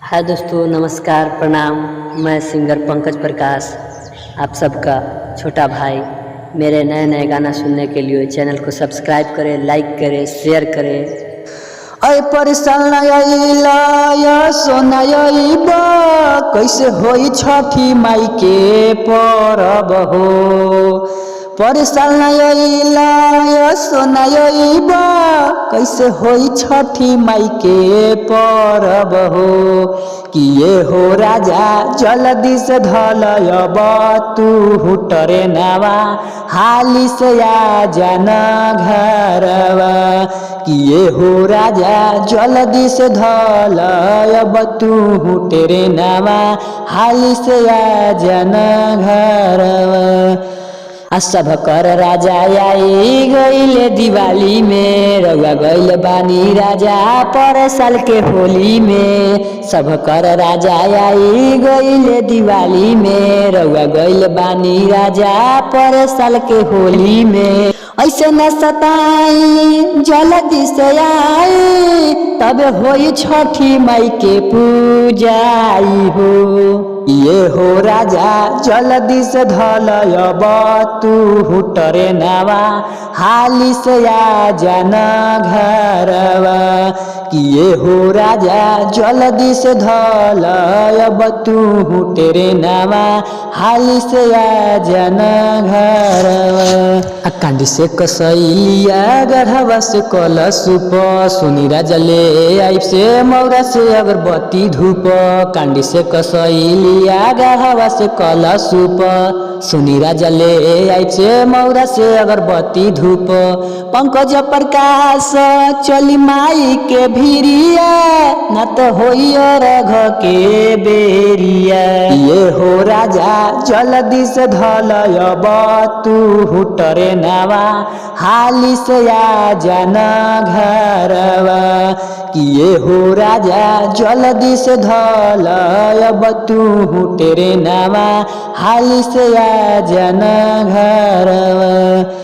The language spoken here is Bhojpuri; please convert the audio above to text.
हाय दोस्तों, नमस्कार, प्रणाम। मैं सिंगर पंकज प्रकाश, आप सबका छोटा भाई। मेरे नए नए गाना सुनने के लिए चैनल को सब्सक्राइब करें, लाइक करें, शेयर करें। अय परिसल सोनायबा कैसे होई छठी माई के परब हो। परिसल सोनायबा कैसे होई छठी माई के परब हो। किए हो राजा जल्दी से धलयब तू ट्रेनवा, हाली से आ जाना घरवा। किए हो राजा जल्दी से धलयब तू ट्रेनवा, हाली से आ जाना घरवा। सब कर राजा आई गईले दिवाली में, रउआ गईल बानी राजा पर साल के होली में। सब कर राजा आई गईले दिवाली में, रउआ गईल बानी राजा पर साल के होली में। ऐसे न सताई जल्दी से आई, तब होई छठी माई के पूजाई हो। ये हो राजा जल्दी से धलयब तू ट्रेनवा, हाली से आ जाना घरवा। किए हो राजा जल्दी से धलयब तू ट्रेनवा, हाली से आ जाना घरवा। कांडी से कसैया गढ़वा से कलशुप, सुनी राजा ले आई से मौरा से अगरबत्ती धूप। कांडी से कसैलिया गढ़वा से कलशुप, सुनी राजा ले आई से मौरा से अगरबत्ती धूप। पंकज प्रकाश चली माई के भिरिया, न तो होई रघ के बेरिया। ये हो राजा जल्दी से धलयब तू ट्रेनवा, हाली से आ जाना घरवा। किए हो राजा जल्दी से धलयब तू ट्रेनवा, हाली से आ जाना घरवा।